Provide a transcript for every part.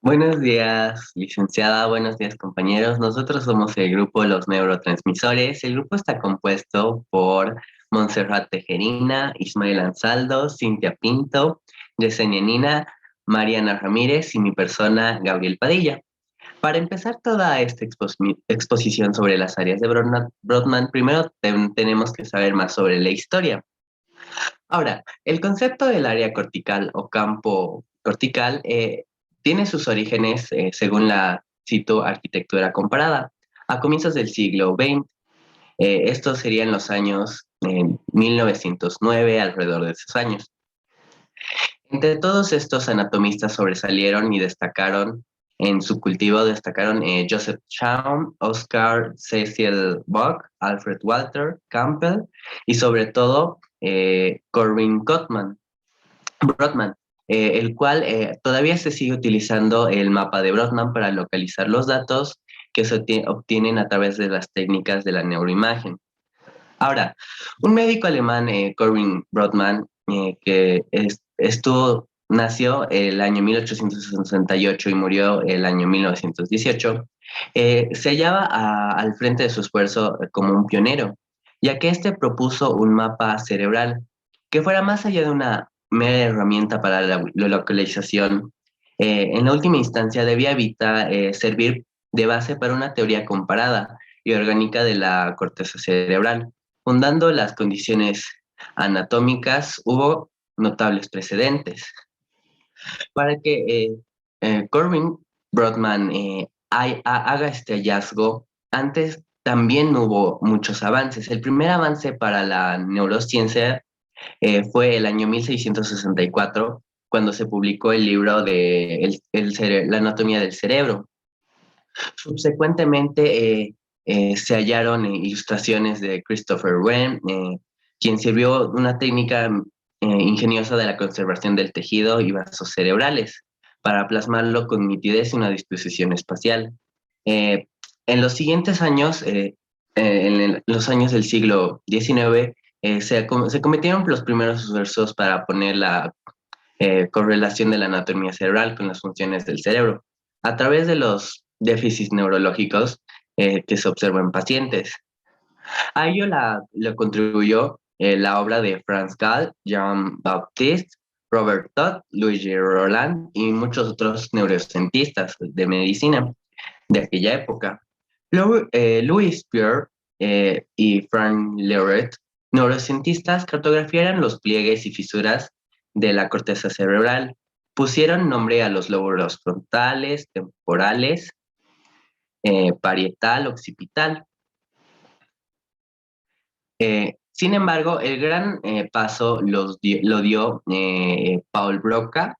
Buenos días, licenciada, buenos días, compañeros. Nosotros somos el grupo Los Neurotransmisores. El grupo está compuesto por Montserrat Tejerina, Ismael Ansaldo, Cintia Pinto, Yesenia Nina, Mariana Ramírez y mi persona, Gabriel Padilla. Para empezar toda esta exposición sobre las áreas de Brodmann, primero tenemos que saber más sobre la historia. Ahora, el concepto del área cortical o campo cortical tiene sus orígenes, según la cito arquitectura comparada, a comienzos del siglo XX. Estos serían los años 1909, alrededor de esos años. Entre todos estos anatomistas sobresalieron y destacaron en su cultivo, destacaron Joseph Chaum, Oscar Cecil Bock, Alfred Walter Campbell y sobre todo Corwin Brodmann, el cual todavía se sigue utilizando el mapa de Brodmann para localizar los datos que se obtienen a través de las técnicas de la neuroimagen. Ahora, un médico alemán, Corwin Brodmann, nació el año 1868 y murió el año 1918, se hallaba al frente de su esfuerzo como un pionero, ya que este propuso un mapa cerebral que fuera más allá de una mera herramienta para la localización. En la última instancia debía servir de base para una teoría comparada y orgánica de la corteza cerebral. Fundando las condiciones anatómicas, hubo notables precedentes. Para que Corwin Brodmann haga este hallazgo, antes también hubo muchos avances. El primer avance para la neurociencia fue el año 1664, cuando se publicó el libro de La anatomía del cerebro. Subsecuentemente se hallaron ilustraciones de Christopher Wren, quien sirvió una técnica ingeniosa de la conservación del tejido y vasos cerebrales para plasmarlo con nitidez y una disposición espacial. Eh, en los siguientes años, en los años del siglo XIX, se cometieron los primeros esfuerzos para poner la correlación de la anatomía cerebral con las funciones del cerebro a través de los déficits neurológicos que se observan en pacientes. A ello lo contribuyó la obra de Franz Gall, Jean-Baptiste, Robert Todd, Luigi Roland y muchos otros neurocientistas de medicina de aquella época. Louis Pierre y Frank Leret, neurocientistas, cartografiaron los pliegues y fisuras de la corteza cerebral. Pusieron nombre a los lóbulos frontales, temporales, parietal, occipital. Sin embargo, el gran paso lo dio Paul Broca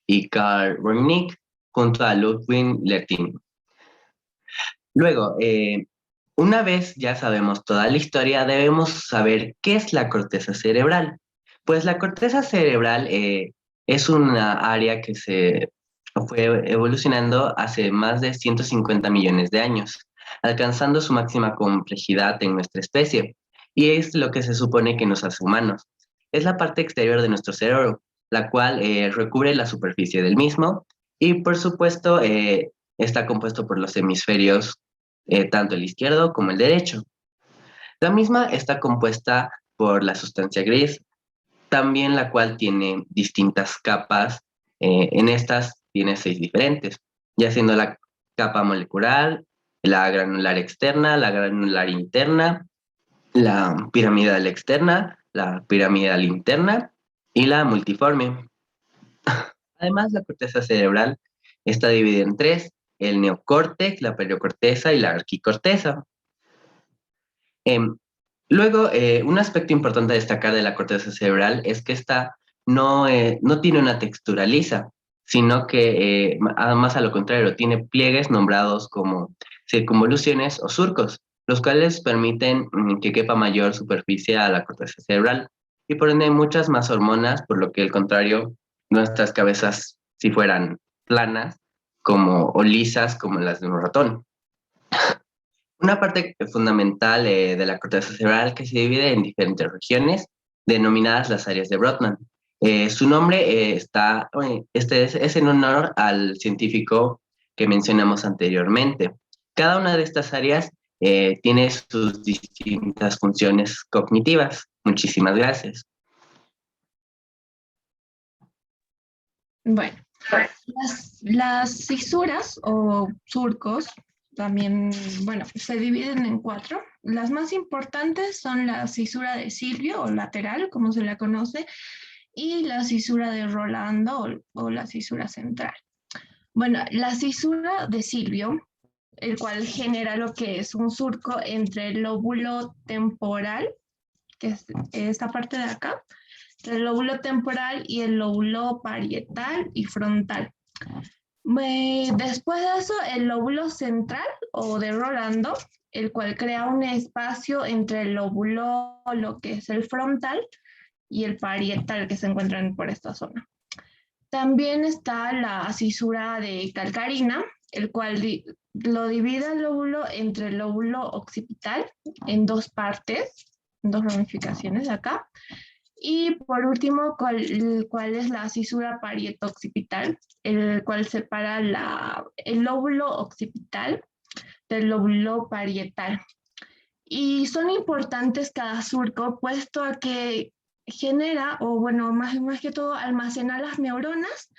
y Carl Wernicke junto a Ludwig Lettin. Luego, una vez ya sabemos toda la historia, debemos saber qué es la corteza cerebral. Pues la corteza cerebral es una área que se fue evolucionando hace más de 150 millones de años, alcanzando su máxima complejidad en nuestra especie. Y es lo que se supone que nos hace humanos. Es la parte exterior de nuestro cerebro, la cual recubre la superficie del mismo y, por supuesto, está compuesto por los hemisferios, tanto el izquierdo como el derecho. La misma está compuesta por la sustancia gris, también la cual tiene distintas capas. En estas tiene 6 diferentes, ya siendo la capa molecular, la granular externa, la granular interna, la piramidal externa, la piramidal interna y la multiforme. Además, la corteza cerebral está dividida en tres: el neocórtex, la periocorteza y la arquicorteza. Em, Luego, un aspecto importante a destacar de la corteza cerebral es que esta no tiene una textura lisa, sino que, más a lo contrario, tiene pliegues nombrados como circunvoluciones o surcos, los cuales permiten que quepa mayor superficie a la corteza cerebral y por ende muchas más hormonas, por lo que al contrario, nuestras cabezas, si fueran planas o lisas como las de un ratón. Una parte fundamental de la corteza cerebral que se divide en diferentes regiones, denominadas las áreas de Brodmann. Su nombre es en honor al científico que mencionamos anteriormente. Cada una de estas áreas tiene sus distintas funciones cognitivas. Muchísimas gracias. Bueno, las fisuras o surcos también, bueno, se dividen en cuatro. Las más importantes son la cisura de Silvio o lateral, como se la conoce, y la cisura de Rolando o la cisura central. Bueno, la cisura de Silvio, el cual genera lo que es un surco entre el lóbulo temporal, que es esta parte de acá, entre el lóbulo temporal y el lóbulo parietal y frontal. Después de eso, el lóbulo central o de Rolando, el cual crea un espacio entre el lóbulo, lo que es el frontal, y el parietal que se encuentran por esta zona. También está la cisura de calcarina, el cual lo divide el lóbulo entre el lóbulo occipital en dos partes, en dos ramificaciones acá. Y por último, ¿cuál es la cisura parieto-occipital? El cual separa el lóbulo occipital del lóbulo parietal. Y son importantes cada surco, puesto a que genera, o bueno, más que todo, almacena las neuronas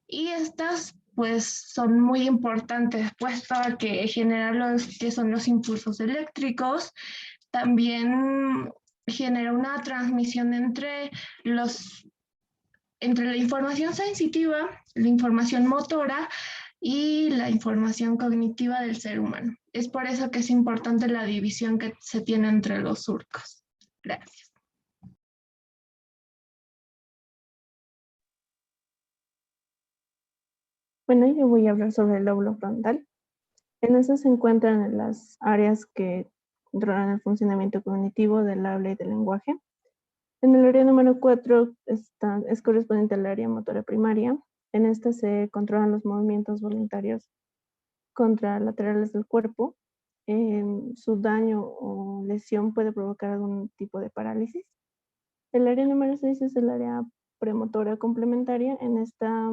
y estas pues son muy importantes, puesto a que genera los que son los impulsos eléctricos, también genera una transmisión entre la información sensitiva, la información motora y la información cognitiva del ser humano. Es por eso que es importante la división que se tiene entre los surcos. Gracias. Bueno, yo voy a hablar sobre el lóbulo frontal. En eso se encuentran las áreas que controlan el funcionamiento cognitivo del habla y del lenguaje. En el área número 4 es correspondiente al área motora primaria. En esta se controlan los movimientos voluntarios contralaterales del cuerpo. Su daño o lesión puede provocar algún tipo de parálisis. El área número 6 es el área premotora complementaria. En esta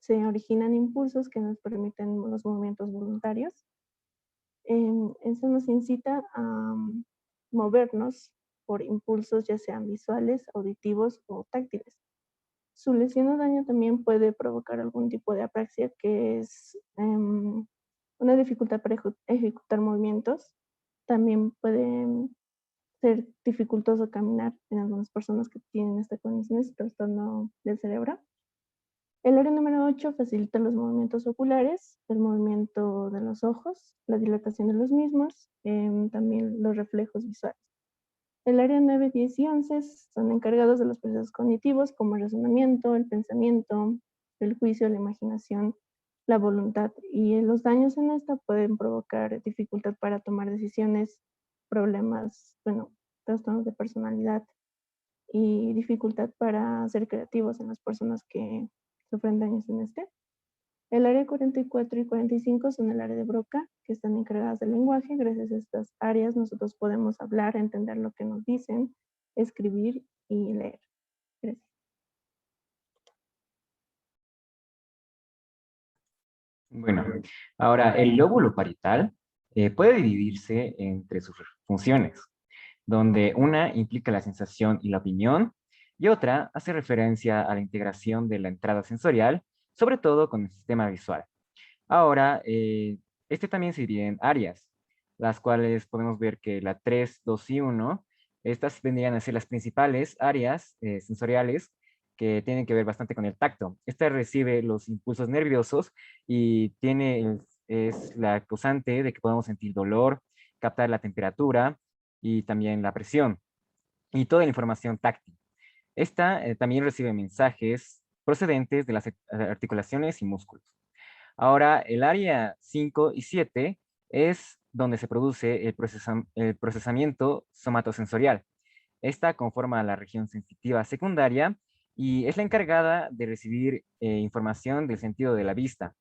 se originan impulsos que nos permiten los movimientos voluntarios. Eso nos incita a movernos por impulsos ya sean visuales, auditivos o táctiles. Su lesión o daño también puede provocar algún tipo de apraxia, que es una dificultad para ejecutar movimientos. También puede ser dificultoso caminar en algunas personas que tienen esta condición, este trastorno del cerebro. El área número 8 facilita los movimientos oculares, el movimiento de los ojos, la dilatación de los mismos, también los reflejos visuales. El área 9, 10 y 11 son encargados de los procesos cognitivos como el razonamiento, el pensamiento, el juicio, la imaginación, la voluntad. Y los daños en esta pueden provocar dificultad para tomar decisiones, problemas, trastornos de personalidad y dificultad para ser creativos en las personas que sufren daños en este. El área 44 y 45 son el área de Broca, que están encargadas del lenguaje. Gracias a estas áreas nosotros podemos hablar, entender lo que nos dicen, escribir y leer. Gracias. Bueno, ahora el lóbulo parietal puede dividirse entre sus funciones, donde una implica la sensación y la opinión, y otra hace referencia a la integración de la entrada sensorial, sobre todo con el sistema visual. Ahora, este también se divide en áreas, las cuales podemos ver que la 3, 2 y 1, estas vendrían a ser las principales áreas sensoriales que tienen que ver bastante con el tacto. Esta recibe los impulsos nerviosos y es la causante de que podamos sentir dolor, captar la temperatura y también la presión y toda la información táctil. Esta también recibe mensajes procedentes de las articulaciones y músculos. Ahora, el área 5 y 7 es donde se produce el procesamiento somatosensorial. Esta conforma la región sensitiva secundaria y es la encargada de recibir información del sentido de la vista.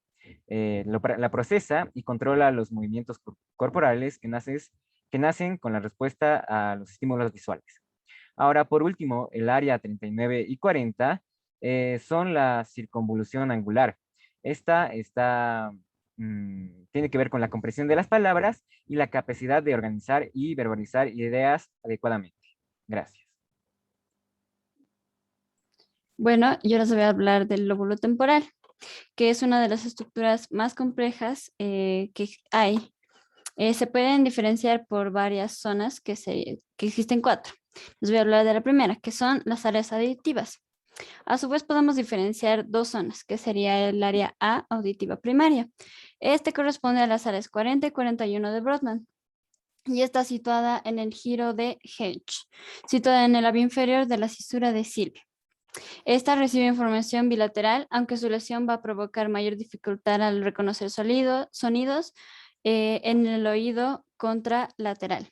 La procesa y controla los movimientos corporales que nacen con la respuesta a los estímulos visuales. Ahora, por último, el área 39 y 40 son la circunvolución angular. Esta tiene que ver con la comprensión de las palabras y la capacidad de organizar y verbalizar ideas adecuadamente. Gracias. Bueno, yo les voy a hablar del lóbulo temporal, que es una de las estructuras más complejas que hay. Se pueden diferenciar por varias zonas que existen 4. Les voy a hablar de la primera, que son las áreas auditivas. A su vez podemos diferenciar 2 zonas, que sería el área A auditiva primaria. Este corresponde a las áreas 40 y 41 de Brodmann y está situada en el giro de Hedge, situada en el labio inferior de la cisura de Silvio. Esta recibe información bilateral, aunque su lesión va a provocar mayor dificultad al reconocer sonidos en el oído contralateral.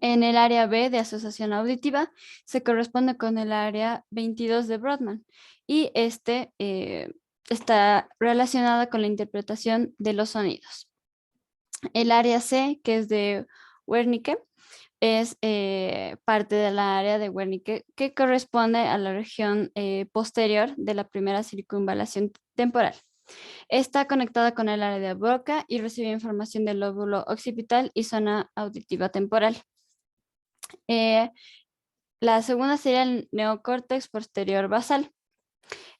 En el área B de asociación auditiva se corresponde con el área 22 de Brodmann y está relacionada con la interpretación de los sonidos. El área C, que es de Wernicke, es parte de la área de Wernicke que corresponde a la región posterior de la primera circunvalación temporal. Está conectada con el área de Broca y recibe información del lóbulo occipital y zona auditiva temporal. La segunda sería el neocórtex posterior basal,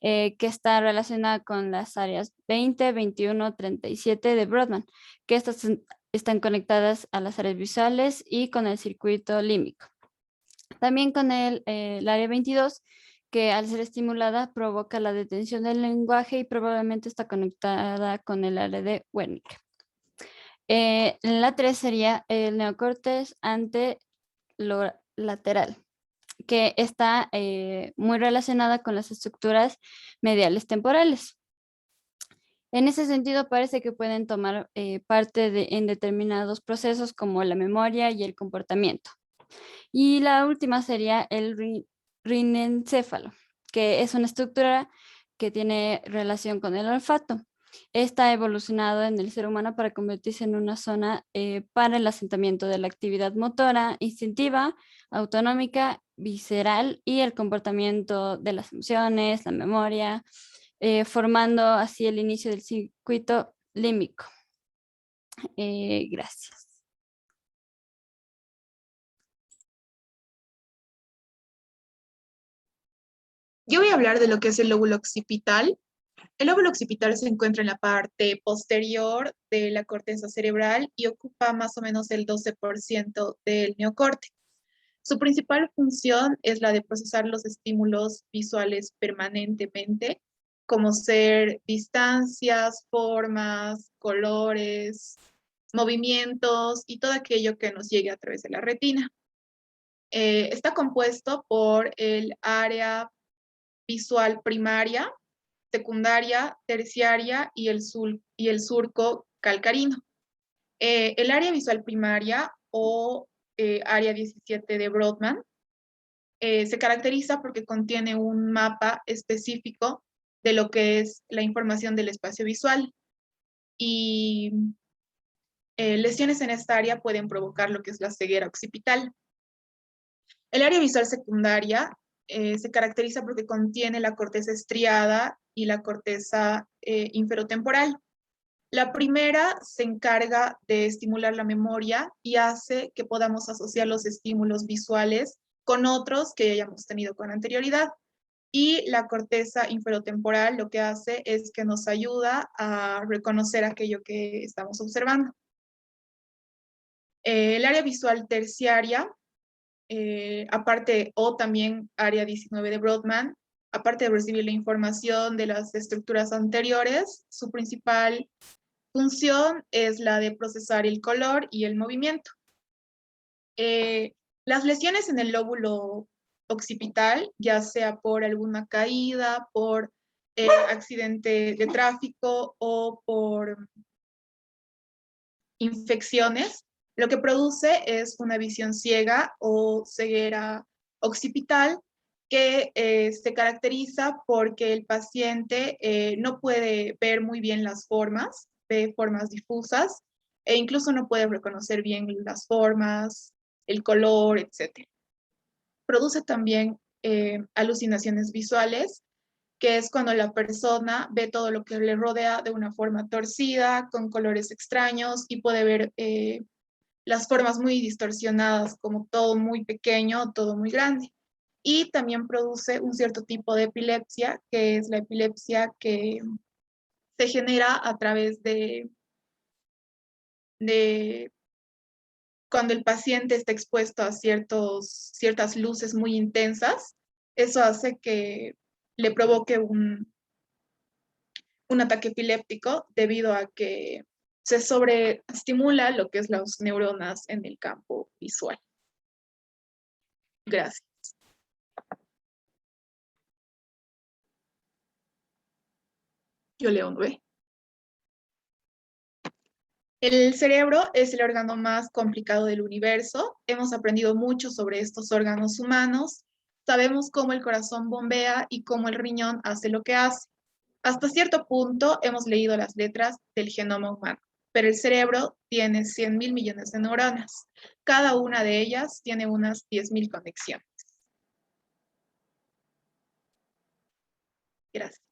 que está relacionada con las áreas 20, 21, 37 de Brodmann, que estas están conectadas a las áreas visuales y con el circuito límbico. También con el área 22, que al ser estimulada provoca la detención del lenguaje y probablemente está conectada con el área de Wernicke. La 3 sería el neocórtex anterolateral, que está muy relacionada con las estructuras mediales temporales. En ese sentido, parece que pueden tomar parte en determinados procesos como la memoria y el comportamiento. Y la última sería el rinencéfalo, que es una estructura que tiene relación con el olfato. Esta ha evolucionado en el ser humano para convertirse en una zona para el asentamiento de la actividad motora, instintiva, autonómica, visceral y el comportamiento de las emociones, la memoria, formando así el inicio del circuito límbico. Gracias. Yo voy a hablar de lo que es el lóbulo occipital. El lóbulo occipital se encuentra en la parte posterior de la corteza cerebral y ocupa más o menos el 12% del neocórtex. Su principal función es la de procesar los estímulos visuales permanentemente, como ser distancias, formas, colores, movimientos y todo aquello que nos llegue a través de la retina. Está compuesto por el área visual primaria, secundaria, terciaria y el surco calcarino. El área visual primaria o área 17 de Brodmann se caracteriza porque contiene un mapa específico de lo que es la información del espacio visual y lesiones en esta área pueden provocar lo que es la ceguera occipital. El área visual secundaria se caracteriza porque contiene la corteza estriada y la corteza inferotemporal. La primera se encarga de estimular la memoria y hace que podamos asociar los estímulos visuales con otros que hayamos tenido con anterioridad. Y la corteza inferotemporal lo que hace es que nos ayuda a reconocer aquello que estamos observando. El área visual terciaria, aparte, o también área 19 de Brodmann, aparte de recibir la información de las estructuras anteriores, su principal función es la de procesar el color y el movimiento. Las lesiones en el lóbulo occipital, ya sea por alguna caída, por accidente de tráfico o por infecciones, lo que produce es una visión ciega o ceguera occipital que se caracteriza porque el paciente no puede ver muy bien las formas, ve formas difusas e incluso no puede reconocer bien las formas, el color, etc. produce también alucinaciones visuales, que es cuando la persona ve todo lo que le rodea de una forma torcida, con colores extraños y puede ver las formas muy distorsionadas, como todo muy pequeño, todo muy grande. Y también produce un cierto tipo de epilepsia, que es la epilepsia que se genera a través de cuando el paciente está expuesto a ciertas luces muy intensas. Eso hace que le provoque un ataque epiléptico debido a que se sobreestimula lo que es las neuronas en el campo visual. Gracias. Yo leo 9. El cerebro es el órgano más complicado del universo. Hemos aprendido mucho sobre estos órganos humanos. Sabemos cómo el corazón bombea y cómo el riñón hace lo que hace. Hasta cierto punto hemos leído las letras del genoma humano, pero el cerebro tiene 100.000 millones de neuronas. Cada una de ellas tiene unas 10.000 conexiones. Gracias.